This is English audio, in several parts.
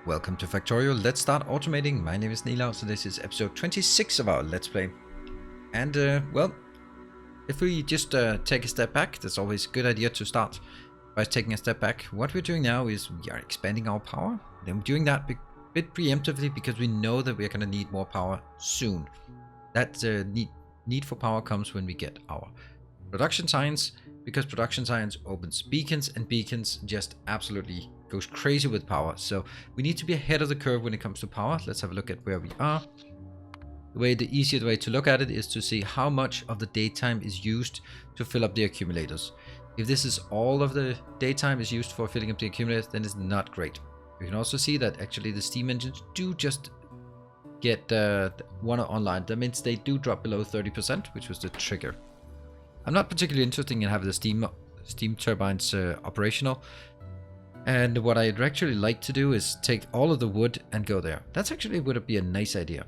Welcome to Factorio. Let's start automating. My name is Nila, so this is episode 26 of our Let's Play. And, well, if we just take a step back, that's always a good idea to start by taking a step back. What we're doing now is we are expanding our power. Then we're doing that a bit preemptively because we know that we're going to need more power soon. That need for power comes when we get our production science, because production science opens beacons, and beacons just absolutely goes crazy with power. So we need to be ahead of the curve when it comes to power. Let's have a look at where we are. The easiest way to look at it is to see how much of the daytime is used to fill up the accumulators. If this is all of the daytime is used for filling up the accumulators, then it's not great. You can also see that actually the steam engines do just get one online. That means they do drop below 30%, which was the trigger. I'm not particularly interested in having the steam turbines operational. And what I'd actually like to do is take all of the wood and go there. That's actually would be a nice idea.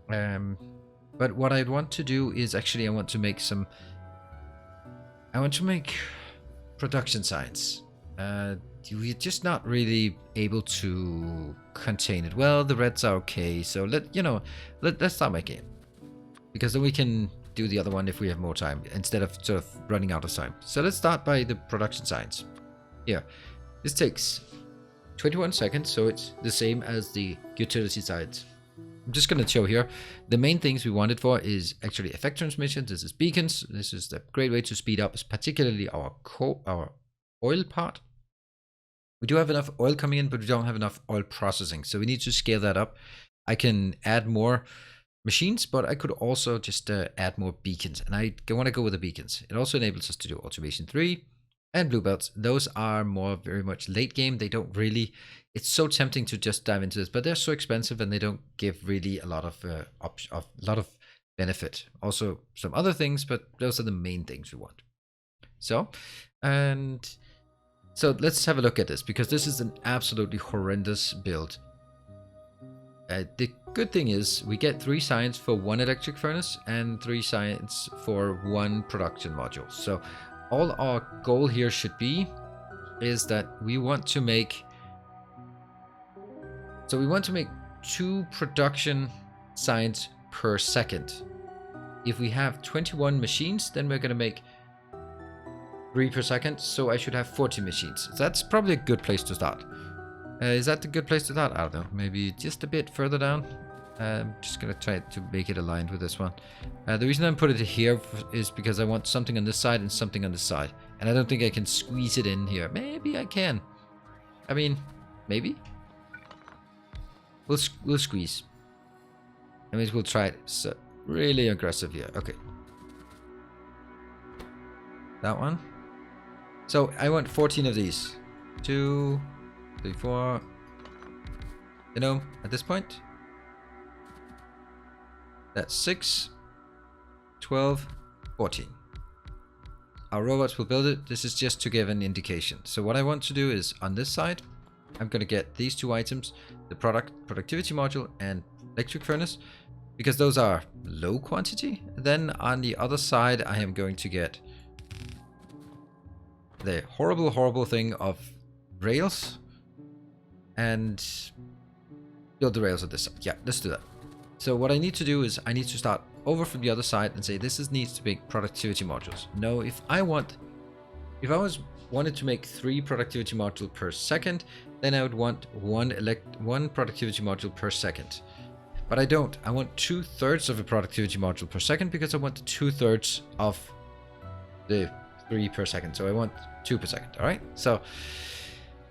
But what I'd want to do is actually I want to make production science. We're just not really able to contain it. Well, the reds are okay, so let's start making it, because then we can do the other one if we have more time instead of sort of running out of time. So let's start by the production science. Here, this takes 21 seconds, so it's the same as the utility sides. I'm just going to show here the main things we want it for is actually effect transmission. This is beacons. This is the great way to speed up, particularly our oil part. We do have enough oil coming in, but we don't have enough oil processing, so we need to scale that up. I can add more machines, but I could also just add more beacons, and I want to go with the beacons. It also enables us to do automation 3 and blue belts. Those are very much late game. They don't really, it's so tempting to just dive into this, but they're so expensive and they don't give really a lot of benefit. Also some other things, but those are the main things we want. So let's have a look at this, because this is an absolutely horrendous build. The good thing is we get 3 science for 1 electric furnace and 3 science for 1 production module. So all our goal here should be is that we want to make 2 production science per second. If we have 21 machines, then we're going to make 3 per second, so I should have 40 machines. So that's probably a good place to start. Is that a good place to start? I don't know. Maybe just a bit further down. I'm just going to try to make it aligned with this one. The reason I put it here is because I want something on this side and something on this side. And I don't think I can squeeze it in here. Maybe I can. I mean, maybe. We'll squeeze. That means we'll try it. So really aggressive here. Okay. That one. So I want 14 of these. 2, 3, 4. You know, at this point, that's 6, 12, 14. Our robots will build it. This is just to give an indication. So what I want to do is on this side, I'm going to get these 2 items, the productivity module and electric furnace, because those are low quantity. Then on the other side, I am going to get the horrible thing of rails and build the rails on this side. Yeah, let's do that. So what I need to do is I need to start over from the other side and say needs to be productivity modules. No, if I wanted to make 3 productivity modules per second, then I would want one productivity module per second. But I don't. I want 2/3 of a productivity module per second, because I want 2/3 of the 3 per second. So I want 2 per second. All right. So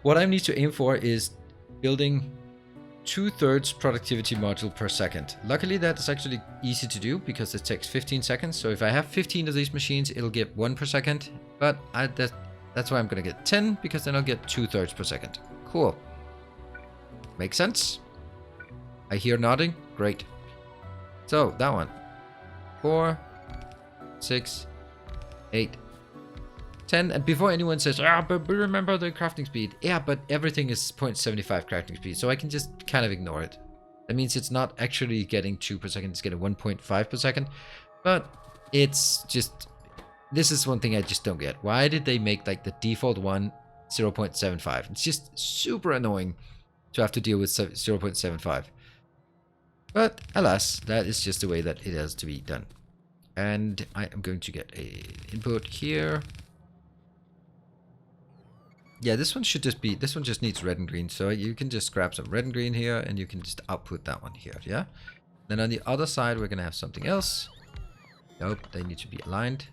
what I need to aim for is building 2/3 productivity module per second. Luckily, that is actually easy to do because it takes 15 seconds. So if I have 15 of these machines, it'll get 1 per second. But that's why I'm going to get 10, because then I'll get 2/3 per second. Cool. Makes sense? I hear nodding. Great. So that one. 4, 6, 8, 10. And before anyone says, but remember the crafting speed. Yeah, but everything is 0.75 crafting speed, so I can just kind of ignore it. That means it's not actually getting 2 per second, it's getting 1.5 per second. But it's just, this is one thing I just don't get. Why did they make like the default one 0.75? It's just super annoying. to have to deal with 0.75. But alas, that is just the way that it has to be done. And I am going to get a input here. Yeah, this one should just be, this one just needs red and green. So you can just grab some red and green here and you can just output that one here, yeah? Then on the other side, we're going to have something else. Nope, they need to be aligned.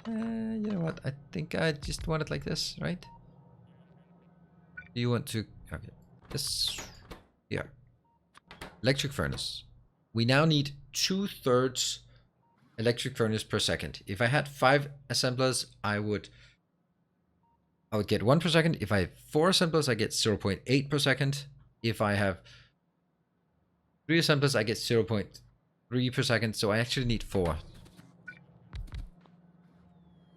You know what? I think I just want it like this, right? Do you want to... Okay, this here. Electric furnace. We now need 2/3 electric furnace per second. If I had 5 assemblers, I would get 1 per second. If I have 4 assemblers, I get 0.8 per second. If I have 3 assemblers, I get 0.3 per second. So I actually need 4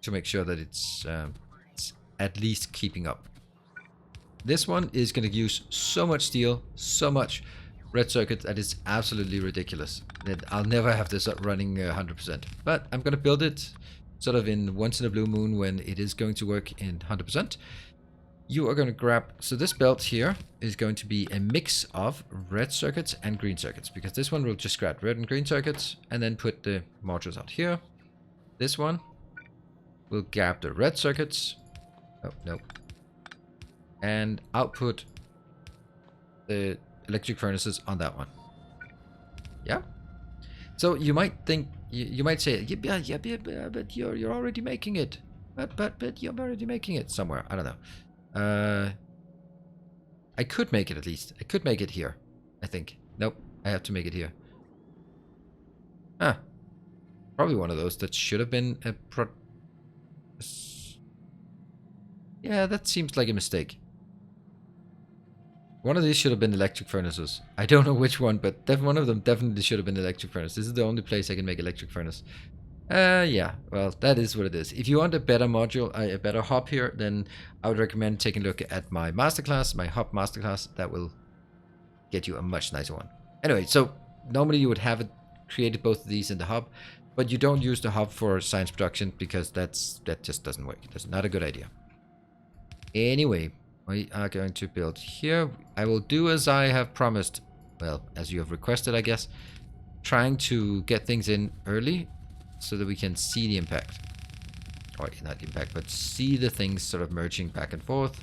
to make sure that it's at least keeping up. This one is going to use so much steel, so much red circuit that it's absolutely ridiculous. That I'll never have this running 100%. But I'm going to build it sort of in once in a blue moon when it is going to work in 100%. You are going to grab, so this belt here is going to be a mix of red circuits and green circuits, because this one will just grab red and green circuits and then put the modules out here. This one will grab the red circuits. Oh, no. And output the electric furnaces on that one. Yeah. So you might think, you might say, yeah, but you're already making it. But you're already making it somewhere. I don't know. I could make it at least. I could make it here, I think. Nope, I have to make it here. Huh. Probably one of those that should have been a yeah, that seems like a mistake. One of these should have been electric furnaces. I don't know which one, but one of them definitely should have been electric furnace. This is the only place I can make electric furnace. Yeah, well, that is what it is. If you want a better module, a better hub here, then I would recommend taking a look at my masterclass, my hub masterclass. That will get you a much nicer one. Anyway, so normally you would have it created both of these in the hub, but you don't use the hub for science production because that just doesn't work. That's not a good idea. Anyway, we are going to build here. I will do as I have promised. Well, as you have requested, I guess. Trying to get things in early so that we can see the impact. Or not the impact, but see the things sort of merging back and forth.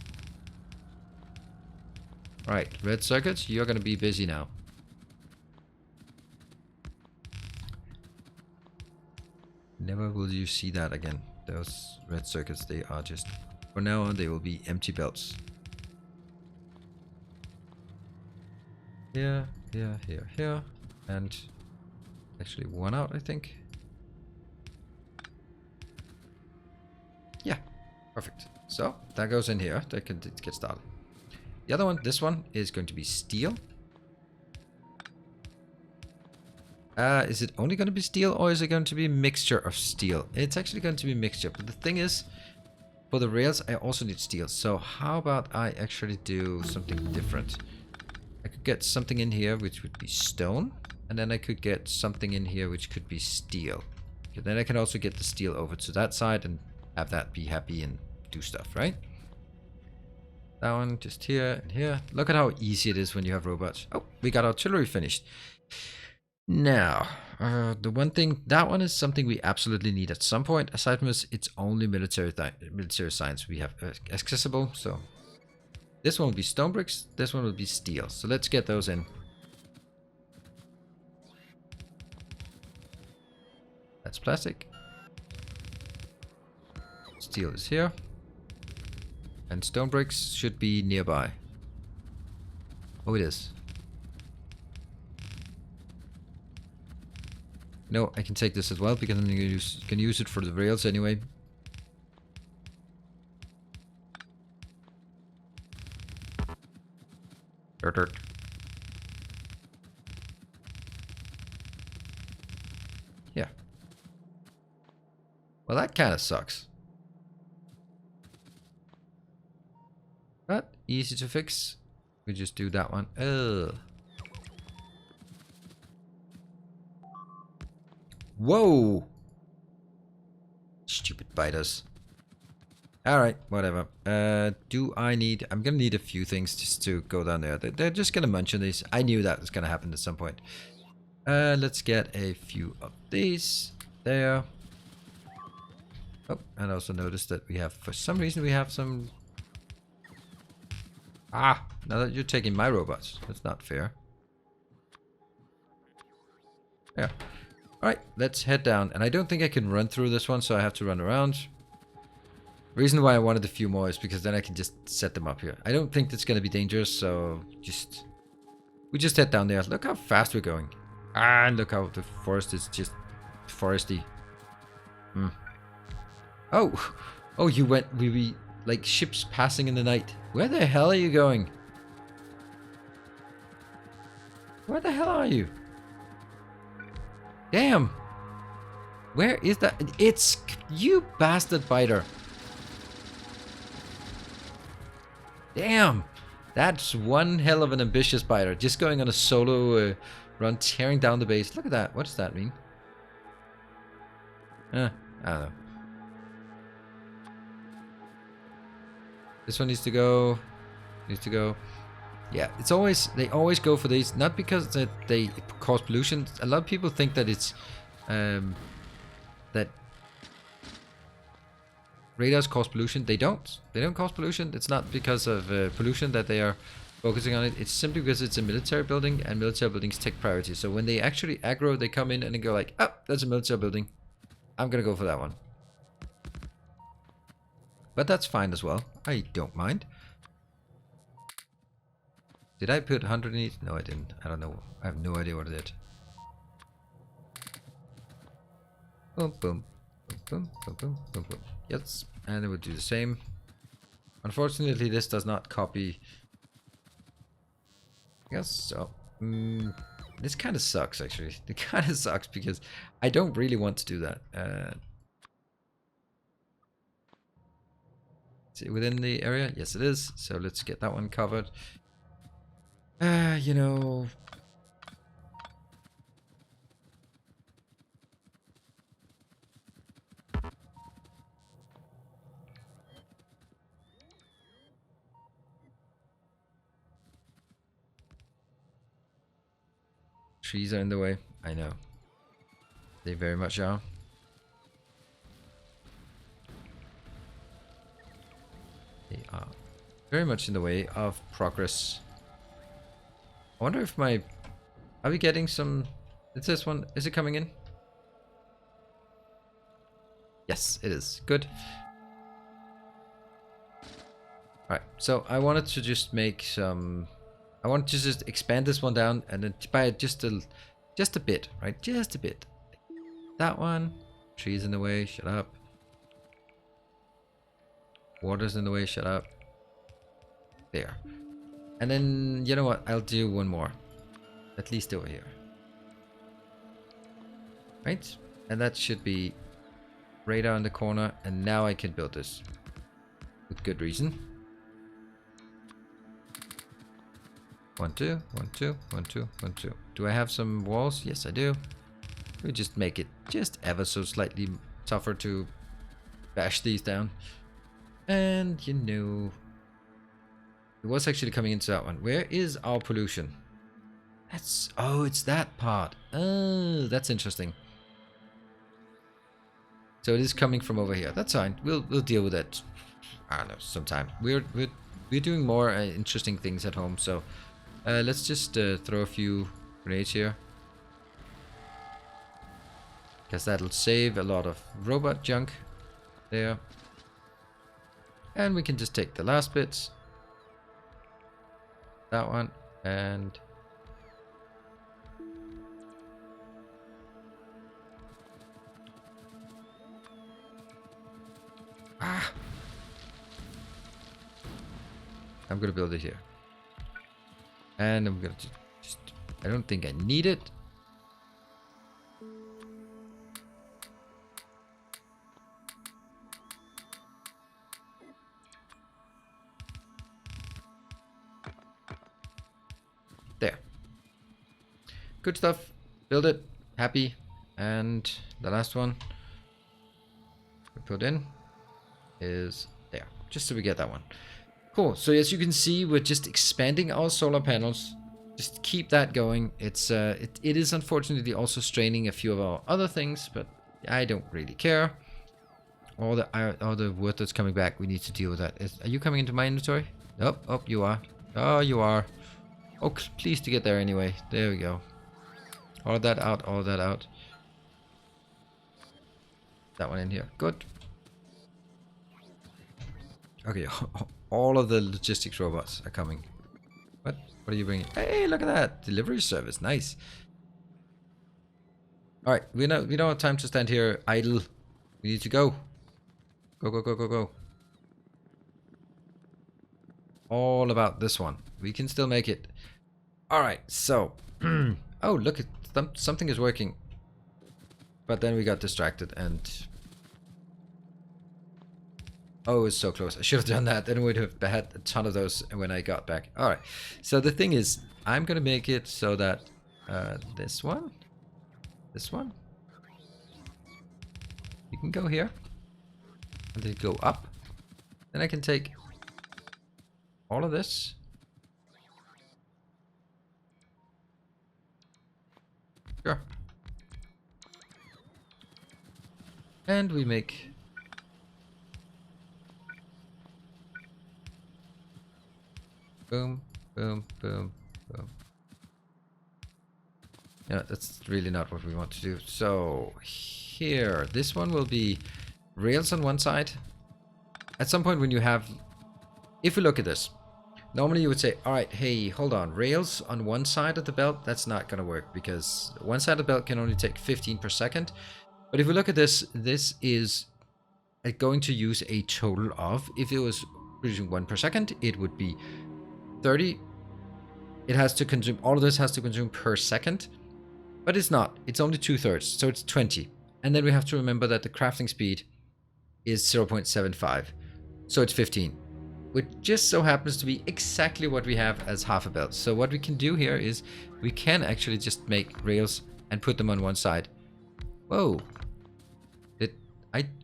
Right, red circuits, you're going to be busy now. Never will you see that again. Those red circuits, they are just... From now on, they will be empty belts. Here, here, here, here. And actually one out, I think. Yeah, perfect. So that goes in here. That can get started. The other one, this one, is going to be steel. Is it only going to be steel, or is it going to be a mixture of steel? It's actually going to be a mixture. But the thing is, for the rails, I also need steel. So how about I actually do something different? I could get something in here which would be stone, and then I could get something in here which could be steel. Okay, then I can also get the steel over to that side and have that be happy and do stuff, right? That one just here and here. Look at how easy it is when you have robots. Oh, we got artillery finished. Now, the one thing, that one is something we absolutely need at some point. Aside from this, it's only military science we have accessible. So this one will be stone bricks. This one will be steel. So let's get those in. That's plastic. Steel is here. And stone bricks should be nearby. Oh, it is. No, I can take this as well because I'm going to use it for the rails anyway. Dirt. Yeah. Well, that kind of sucks. But easy to fix. We just do that one. Ugh. Whoa! Stupid biters. Alright, whatever. Do I need... I'm gonna need a few things just to go down there. They're just gonna munch on these. I knew that was gonna happen at some point. Let's get a few of these. There. Oh, and I also noticed that we have... For some reason we have some... Ah! Now that you're taking my robots. That's not fair. Yeah. Alright, let's head down. And I don't think I can run through this one, so I have to run around. Reason why I wanted a few more is because then I can just set them up here. I don't think that's going to be dangerous, so we just head down there. Look how fast we're going. Ah, and look how the forest is just foresty. Oh, oh, you went, we like ships passing in the night. Where the hell are you going? Where the hell are you? Damn. Where is that? It's you bastard biter. Damn, that's one hell of an ambitious biter. Just going on a solo run, tearing down the base. Look at that. What does that mean? I don't know. This one needs to go. Needs to go. Yeah, it's always... They always go for these. Not because that they cause pollution. A lot of people think that it's... that... radars cause pollution. They don't. They don't cause pollution. It's not because of pollution that they are focusing on it. It's simply because it's a military building and military buildings take priority. So when they actually aggro, they come in and they go like, oh, that's a military building. I'm gonna go for that one. But that's fine as well. I don't mind. Did I put 100 in it? No, I didn't. I don't know. I have no idea what I did. Boom, boom. Boom, boom, boom, boom, boom. Yes, and it would do the same. Unfortunately, this does not copy. Yes, so this kind of sucks. Actually, it kind of sucks because I don't really want to do that. Is it within the area? Yes, it is. So let's get that one covered. You know. Trees are in the way. I know. They very much are. They are very much in the way of progress. I wonder if my... Are we getting some... It's this one. Is it coming in? Yes, it is. Good. Alright, so I wanted to just make some... I want to just expand this one down and then by just a bit, right? Just a bit. That one. Trees in the way, shut up. Water's in the way, shut up. There. And then, you know what? I'll do one more. At least over here. Right? And that should be radar in the corner. And now I can build this. With good reason. 1, 2, 1, 2, 1, 2, 1, 2. Do I have some walls? Yes, I do. We just make it just ever so slightly tougher to bash these down. And you know, it was actually coming into that one. Where is our pollution? That's... Oh, it's that part. Oh, that's interesting. So it is coming from over here. That's fine. We'll deal with it. I don't know, sometime. We're doing more interesting things at home, so let's just throw a few grenades here. Because that'll save a lot of robot junk there. And we can just take the last bits. That one. And... Ah! I'm gonna build it here. And I'm gonna just... I don't think I need it. There. Good stuff. Build it. Happy. And the last one we put in is there. just so we get that one. Cool. So as you can see, we're just expanding our solar panels. Just keep that going. It is unfortunately also straining a few of our other things, but I don't really care. All the wood that's coming back, we need to deal with that. Are you coming into my inventory? Nope. Oh, you are. Oh, you are. Oh, please to get there anyway. There we go. All that out. All that out. That one in here. Good. Okay. All of the logistics robots are coming. What? What are you bringing? Hey, look at that. Delivery service. Nice. All right. We don't have time to stand here idle. We need to go. Go, go, go, go, go. All about this one. We can still make it. All right. So, oh, look, something is working. But then we got distracted and... Oh, it's so close. I should have done that. Then we would have had a ton of those when I got back. All right. So the thing is, I'm going to make it so that this one, you can go here. And then go up. Then I can take all of this. Sure. And we make... Boom, boom, boom, boom. Yeah, that's really not what we want to do. So, here, this one will be rails on one side. At some point when you have... If we look at this, normally you would say, alright, hey, hold on, rails on one side of the belt, that's not going to work because one side of the belt can only take 15 per second. But if we look at this, this is going to use a total of, if it was producing 1 per second, it would be 30. It has to consume, all of this has to consume per second, but it's not. It's only 2/3, so it's 20. And then we have to remember that the crafting speed is 0.75, so it's 15, which just so happens to be exactly what we have as half a belt. So what we can do here is we can actually just make rails and put them on one side. Whoa.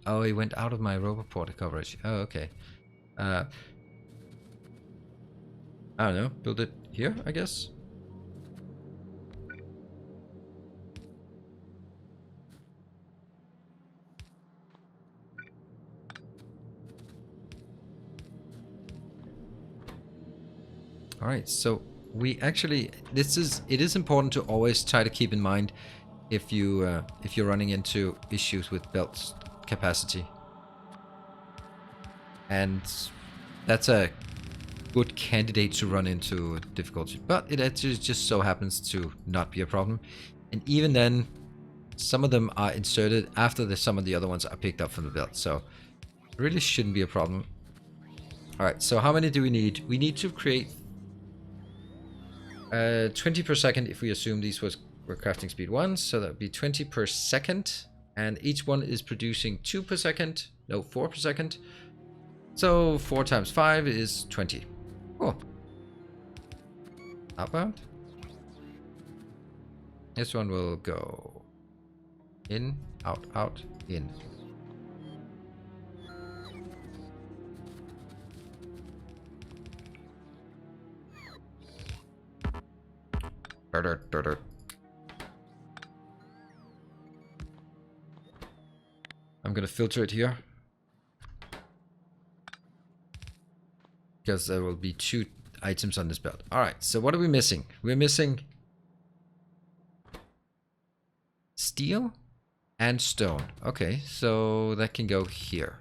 Oh, it went out of my roboport coverage. Oh, okay. I don't know, build it here, I guess. All right, so we actually, it is important to always try to keep in mind if you're running into issues with belt capacity. And that's a good candidate to run into difficulty, but it actually just so happens to not be a problem. And even then, some of them are inserted after some of the other ones are picked up from the belt, so it really shouldn't be a problem. All right, so how many do we need? We need to create 20 per second if we assume these were crafting speed 1, so that would be 20 per second, and each one is producing 2 per second, no, 4 per second. So 4 times 5 is 20. Oh. Outbound. This one will go in, out, out, in. I'm gonna filter it here, because there will be 2 items on this belt. All right, so what are we missing? We're missing steel and stone. Okay, so that can go here.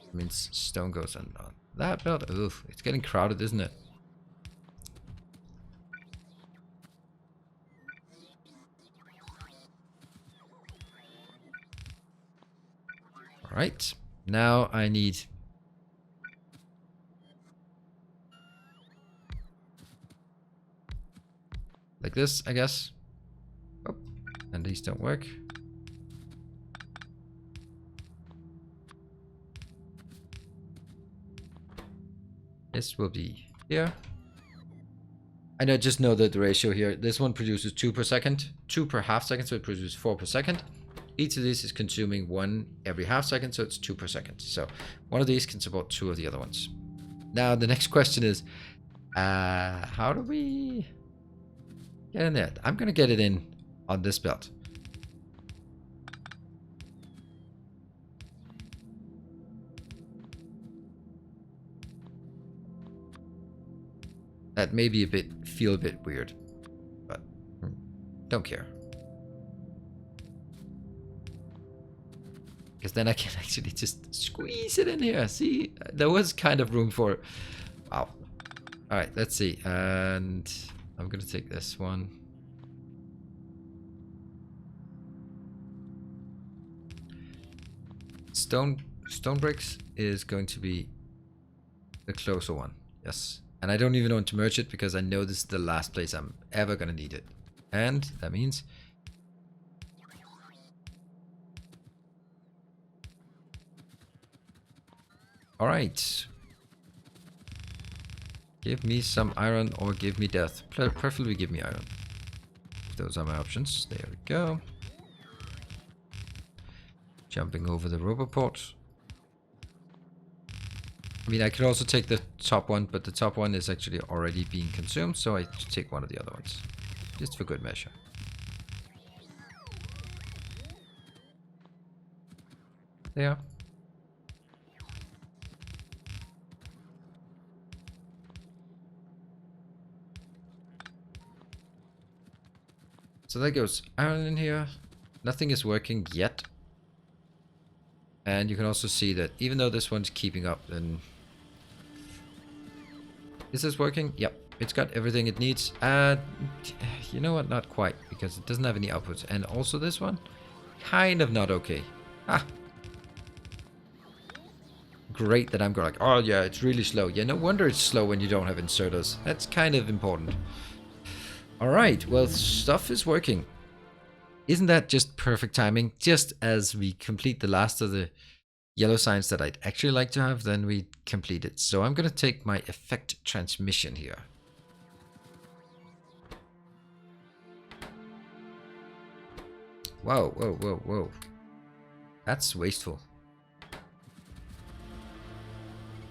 That means stone goes on that belt. Oof, it's getting crowded, isn't it? All right, now I need... like this, I guess. Oh, and these don't work. This will be here. And I just know that the ratio here, this one produces 2 per second, 2 per half second, so it produces 4 per second. Each of these is consuming 1 every half second, so it's 2 per second. So one of these can support 2 of the other ones. Now the next question is, how do we get in there? I'm gonna get it in on this belt. That may be feel a bit weird, but don't care. Because then I can actually just squeeze it in here. See, there was kind of room for it. Wow. All right, let's see. And I'm gonna take this one. Stone bricks is going to be the closer one. Yes. And I don't even want to merge it because I know this is the last place I'm ever gonna need it. And that means alright. Give me some iron or give me death. Preferably give me iron. Those are my options. There we go. Jumping over the roboport. I mean, I could also take the top one, but the top one is actually already being consumed, so I take one of the other ones. Just for good measure. There. So that goes iron in here. Nothing is working yet. And you can also see that even though this one's keeping up, then... Is this working? Yep. It's got everything it needs. You know what? Not quite, because it doesn't have any outputs. And also this one, kind of not okay. Ah. Great that I'm going like, oh yeah, it's really slow. Yeah, no wonder it's slow when you don't have inserters. That's kind of important. Alright, well, stuff is working. Isn't that just perfect timing? Just as we complete the last of the yellow signs that I'd actually like to have, then we complete it. So I'm going to take my effect transmission here. Whoa, whoa, whoa, whoa. That's wasteful.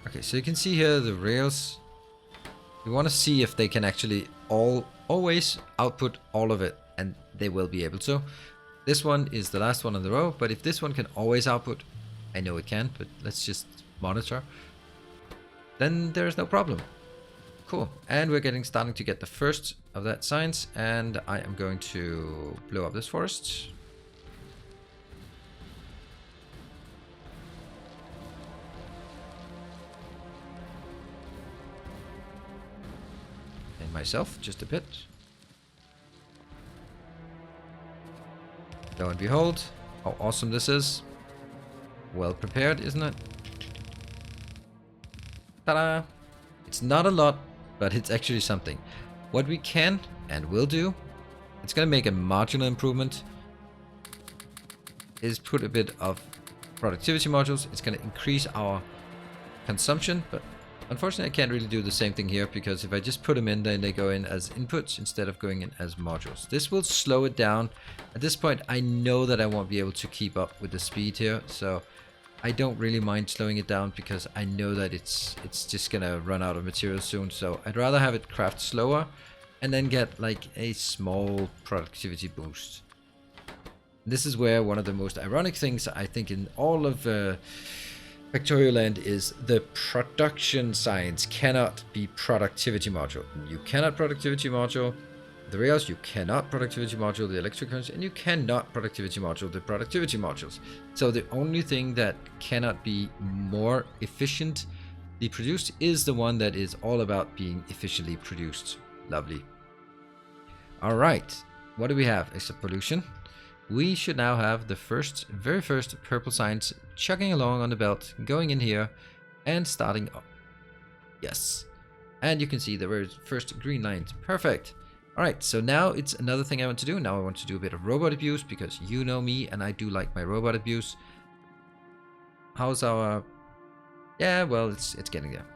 Okay, so you can see here the rails. We want to see if they can actually always output all of it, and they will be able to. This one is the last one on the row, but if this one can always output, I know it can, but let's just monitor, then there's no problem. Cool. And we're starting to get the first of that science, and I am going to blow up this forest. And myself, just a bit. Lo and behold, how awesome this is. Well prepared, isn't it? Ta-da! It's not a lot, but it's actually something. What we can and will do, it's going to make a marginal improvement, is put a bit of productivity modules. It's going to increase our consumption, but unfortunately I can't really do the same thing here, because if I just put them in, then they go in as inputs instead of going in as modules. This will slow it down. At this point, I know that I won't be able to keep up with the speed here, so I don't really mind slowing it down, because I know that it's just gonna run out of material soon. So I'd rather have it craft slower and then get like a small productivity boost. This is where one of the most ironic things I think in all of Factorio land is the production science cannot be productivity module. You cannot productivity module the rails, you cannot productivity module the electric currents, and you cannot productivity module the productivity modules. So the only thing that cannot be more efficiently produced is the one that is all about being efficiently produced. Lovely. All right, what do we have? Except pollution. We should now have the very first purple signs chugging along on the belt, going in here and starting up. Yes. And you can see the very first green lines. Perfect. All right, so now it's another thing I want to do. Now I want to do a bit of robot abuse, because you know me and I do like my robot abuse. How's our... Yeah, well, it's getting there.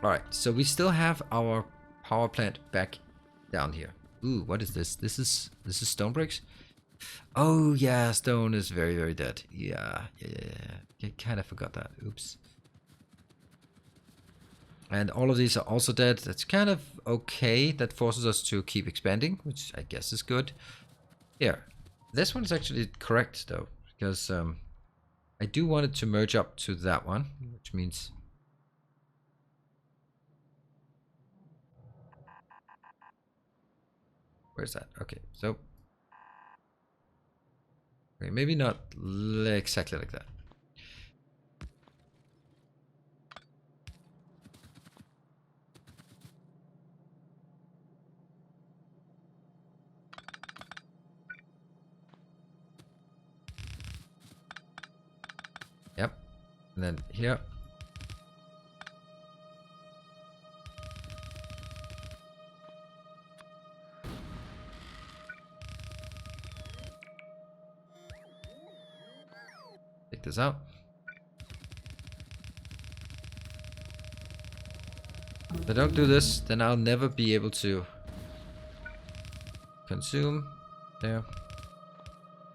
All right, so we still have our power plant back down here. Ooh, what is this? This is stone bricks. Oh yeah, stone is very, very dead. Yeah. I kind of forgot that. Oops. And all of these are also dead. That's kind of okay. That forces us to keep expanding, which I guess is good. Here. This one is actually correct though, because I do want it to merge up to that one, which means... Where's that? Okay, so... Okay, maybe not exactly like that. Yep. And then here. Take this out. If I don't do this, then I'll never be able to consume. There.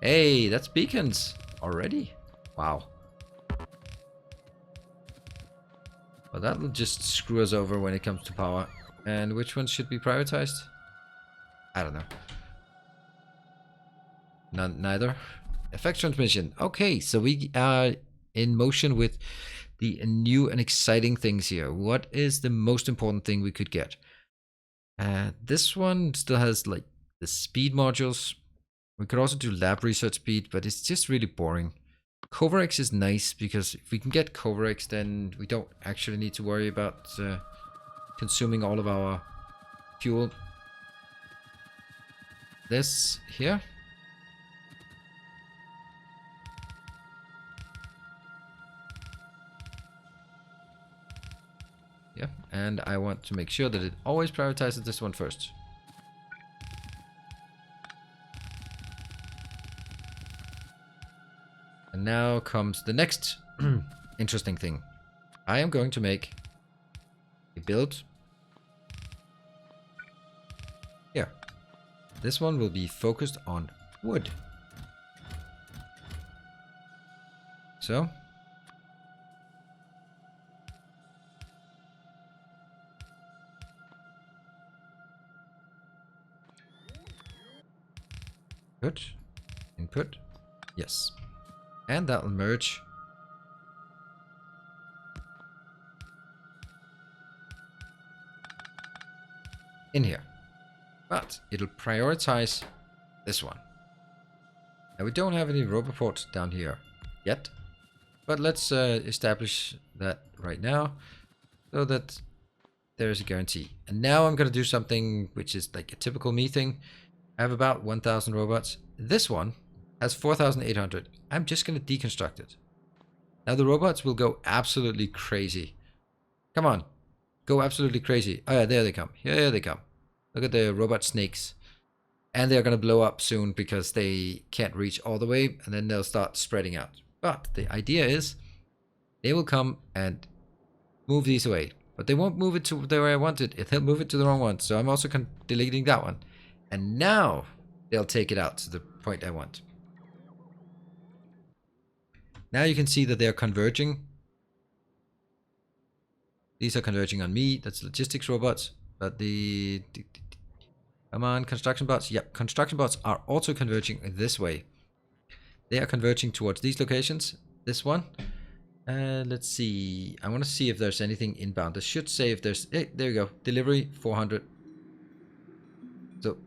Hey, that's beacons already. Wow. Well, that'll just screw us over when it comes to power. And which ones should be prioritized? I don't know. Neither. Effect transmission. Okay, so we are in motion with the new and exciting things here. What is the most important thing we could get? This one still has like the speed modules. We could also do lab research speed, but it's just really boring. Coverx is nice because if we can get Coverx, then we don't actually need to worry about consuming all of our fuel. This here. Yeah, and I want to make sure that it always prioritizes this one first. And now comes the next interesting thing. I am going to make a build here. This one will be focused on wood. So. Good. Input. Yes. And that will merge in here. But it'll prioritize this one. Now we don't have any roboports down here yet. But let's establish that right now so that there's a guarantee. And now I'm going to do something which is like a typical me thing. I have about 1,000 robots. This one has 4,800. I'm just going to deconstruct it. Now the robots will go absolutely crazy. Come on. Go absolutely crazy. Oh yeah, there they come. Here they come. Look at the robot snakes. And they're going to blow up soon because they can't reach all the way. And then they'll start spreading out. But the idea is they will come and move these away. But they won't move it to the way I want it. They'll move it to the wrong one. So I'm also deleting that one. And now they'll take it out to the point I want. Now you can see that they're converging. These are converging on me. That's logistics robots. But come on, construction bots. Yep, construction bots are also converging this way. They are converging towards these locations. This one. Let's see. I want to see if there's anything inbound. This should say if there's... Hey, there you go. Delivery 400. So,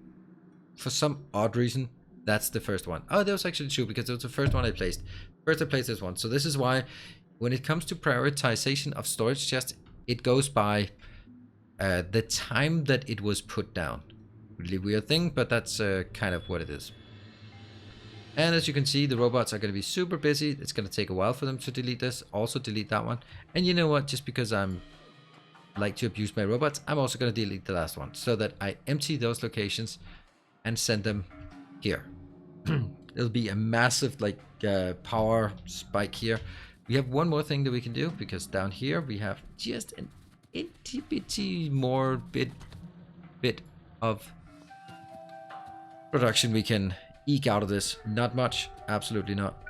for some odd reason, that's the first one. Oh, there was actually two because it was the first one I placed. First I placed this one. So this is why when it comes to prioritization of storage chests, it goes by the time that it was put down. Really weird thing, but that's kind of what it is. And as you can see, the robots are going to be super busy. It's going to take a while for them to delete this. Also delete that one. And you know what? Just because I'm like to abuse my robots, I'm also going to delete the last one so that I empty those locations and send them here. It'll be a massive like power spike here. We have one more thing that we can do because down here we have just an itty bitty more bit of production we can eke out of this? Not much. Absolutely not.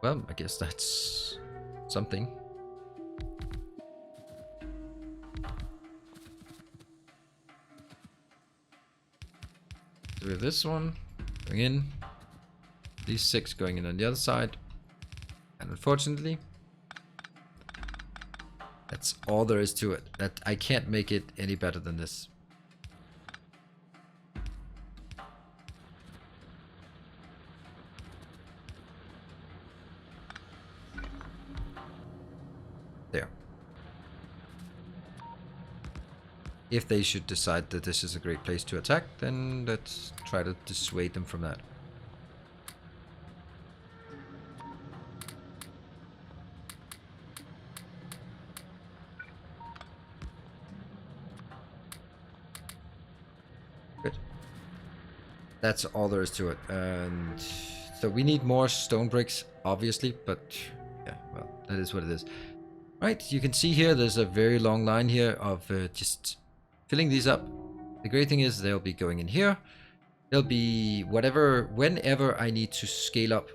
Well, I guess that's something. So we have this one going in. These 6 going in on the other side. And unfortunately, that's all there is to it. That I can't make it any better than this. There. If they should decide that this is a great place to attack, then let's try to dissuade them from that. Good. That's all there is to it. And so we need more stone bricks, obviously, but yeah, well, that is what it is. Right, you can see here there's a very long line here of just filling these up. The great thing is they'll be going in here. There'll be whenever I need to scale up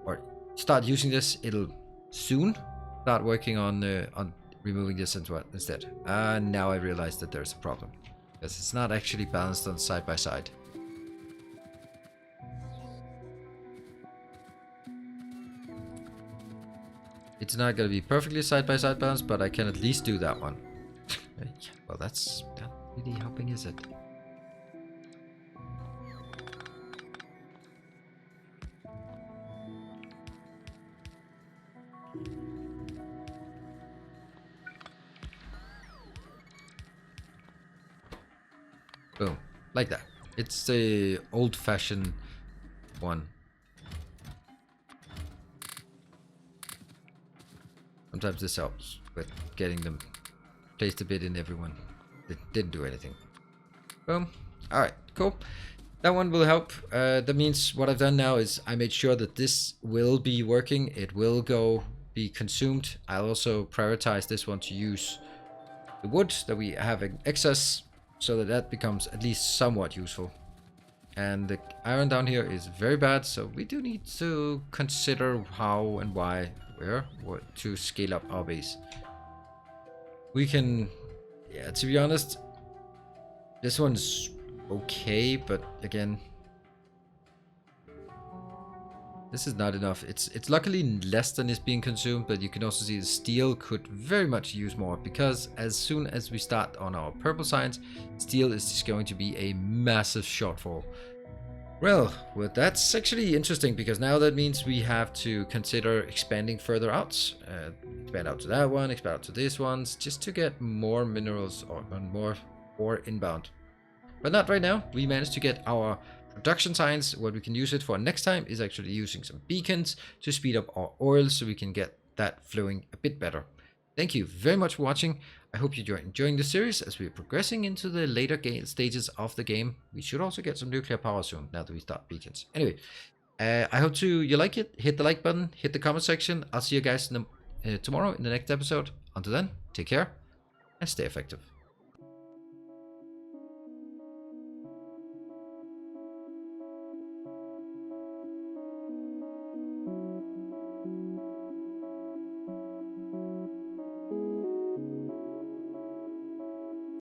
or start using this, it'll soon start working on removing this instead. And now I realize that there's a problem because it's not actually balanced on side by side. It's not going to be perfectly side by side balanced, but I can at least do that one. Well, that's not really helping, is it? Boom. Like that. It's the old-fashioned one. Sometimes this helps with getting them placed a bit in everyone. It didn't do anything. Boom. Alright, cool. That one will help. That means what I've done now is I made sure that this will be working. It will be consumed. I'll also prioritize this one to use the wood that we have in excess so that becomes at least somewhat useful. And the iron down here is very bad, so we do need to consider how and where to scale up our base. We can, yeah, to be honest, this one's okay, but again, this is not enough. It's luckily less than is being consumed, but you can also see the steel could very much use more, because as soon as we start on our purple science, steel is just going to be a massive shortfall. Well, that's actually interesting, because now that means we have to consider expanding further out. Expand out to that one, expand out to this one, just to get more minerals or more ore inbound. But not right now. We managed to get our production science. What we can use it for next time is actually using some beacons to speed up our oil so we can get that flowing a bit better. Thank you very much for watching. I hope you're enjoying the series as we're progressing into the later stages of the game. We should also get some nuclear power soon now that we start beacons. Anyway, I hope you like it. Hit the like button, hit the comment section. I'll see you guys tomorrow in the next episode. Until then, take care and stay effective.